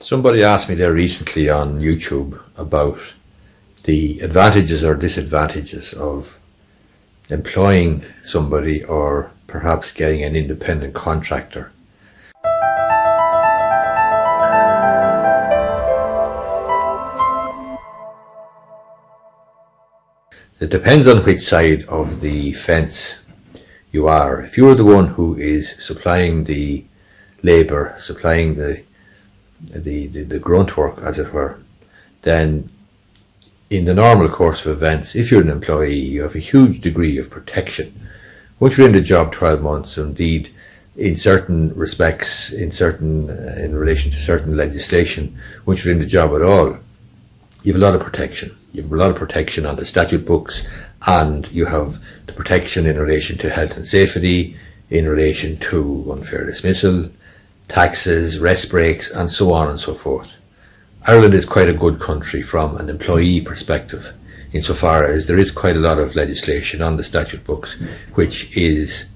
Somebody asked me there recently on YouTube about the advantages or disadvantages of employing somebody or perhaps getting an independent contractor. It depends on which side of the fence you are. If you're the one who is supplying the labour, supplying the grunt work, as it were, then in the normal course of events, if you're an employee, you have a huge degree of protection. Once you're in the job 12 months, indeed, in certain respects, in relation to certain legislation, once you're in the job at all, you have a lot of protection. You have a lot of protection on the statute books, and you have the protection in relation to health and safety, in relation to unfair dismissal, taxes, rest breaks, and so on and so forth. Ireland is quite a good country from an employee perspective, insofar as there is quite a lot of legislation on the statute books which is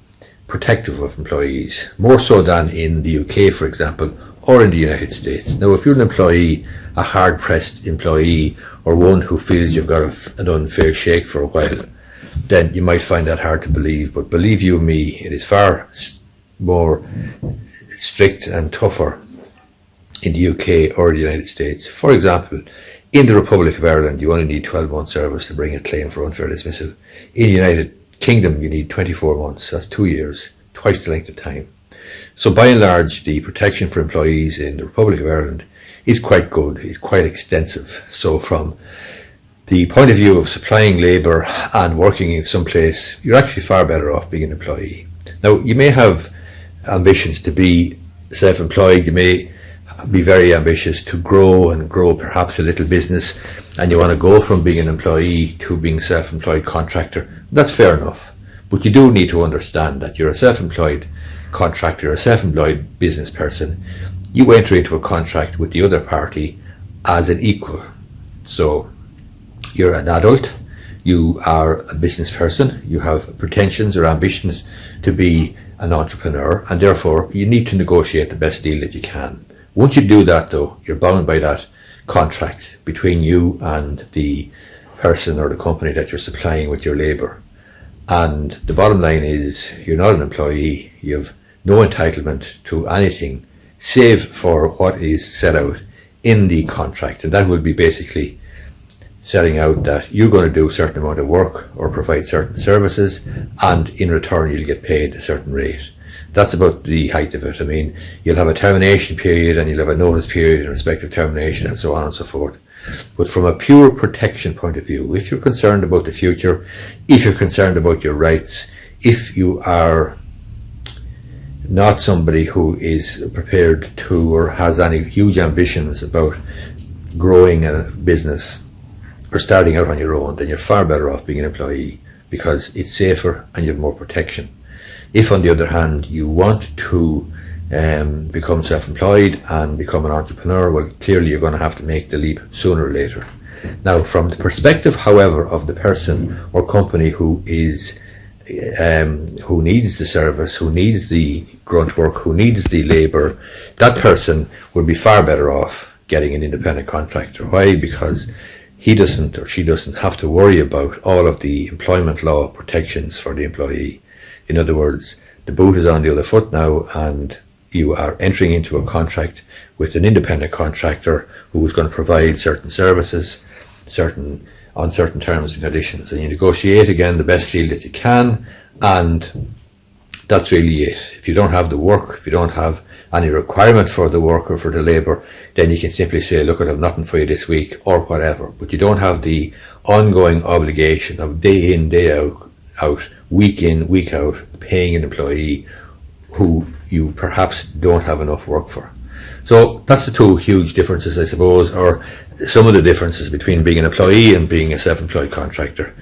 protective of employees, more so than in the UK, for example, or in the United States. Now, if you're an employee, a hard-pressed employee, or one who feels you've got an unfair shake for a while, then you might find that hard to believe. But believe you me, it is far more strict and tougher in the UK or the United States. For example, in the Republic of Ireland, you only need 12 months service to bring a claim for unfair dismissal. In the United Kingdom, you need 24 months. That's 2 years, twice the length of time. So by and large, the protection for employees in the Republic of Ireland is quite good, is quite extensive. So from the point of view of supplying labour and working in some place, you're actually far better off being an employee. Now, you may have ambitions to be self-employed, you may be very ambitious to grow perhaps a little business, and you want to go from being an employee to being a self-employed contractor. That's fair enough, but you do need to understand that you're a self-employed contractor, a self-employed business person. You enter into a contract with the other party as an equal. So you're an adult, you are a business person, you have pretensions or ambitions to be an entrepreneur, and therefore you need to negotiate the best deal that you can. Once you do that, though, you're bound by that contract between you and the person or the company that you're supplying with your labour. And the bottom line is, you're not an employee, you have no entitlement to anything save for what is set out in the contract. And that will be basically setting out that you're going to do a certain amount of work or provide certain services, and in return you'll get paid a certain rate. That's about the height of it. I mean, you'll have a termination period and you'll have a notice period in respect of termination and so on and so forth. But from a pure protection point of view, if you're concerned about the future, if you're concerned about your rights, if you are not somebody who is prepared to or has any huge ambitions about growing a business or starting out on your own, then you're far better off being an employee, because it's safer and you have more protection. If, on the other hand, you want to become self-employed and become an entrepreneur, well, clearly you're going to have to make the leap sooner or later. Now, from the perspective, however, of the person or company who is who needs the service, who needs the grunt work, who needs the labour, that person would be far better off getting an independent contractor. Why? Because he doesn't or she doesn't have to worry about all of the employment law protections for the employee. In other words, the boot is on the other foot now, and you are entering into a contract with an independent contractor who is going to provide certain services, on certain terms and conditions, and you negotiate again the best deal that you can, and that's really it. If you don't have the work, if you don't have any requirement for the work or for the labour, then you can simply say, look, I have nothing for you this week or whatever. But you don't have the ongoing obligation of day in, day out, week in, week out, paying an employee who you perhaps don't have enough work for. So that's the two huge differences, I suppose, or some of the differences between being an employee and being a self-employed contractor.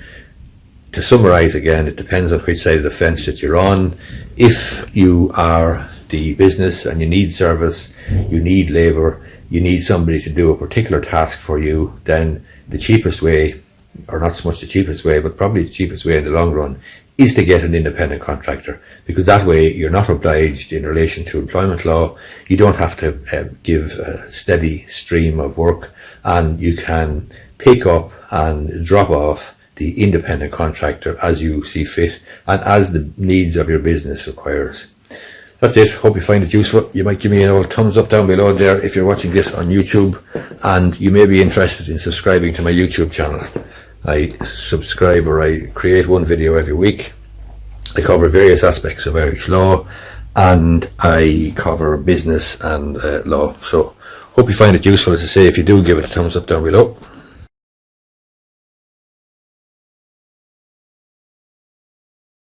To summarise again, it depends on which side of the fence that you're on. If you are the business and you need service, you need labour, you need somebody to do a particular task for you, then the cheapest way, or not so much the cheapest way, but probably the cheapest way in the long run, is to get an independent contractor, because that way you're not obliged in relation to employment law. You don't have to give a steady stream of work, and you can pick up and drop off the independent contractor as you see fit and as the needs of your business requires. That's it. Hope you find it useful. You might give me an old thumbs up down below there if you're watching this on YouTube, and you may be interested in subscribing to my YouTube channel. I subscribe, or I create one video every week. I cover various aspects of Irish law, and I cover business and law. So hope you find it useful. As I say, if you do, give it a thumbs up down below.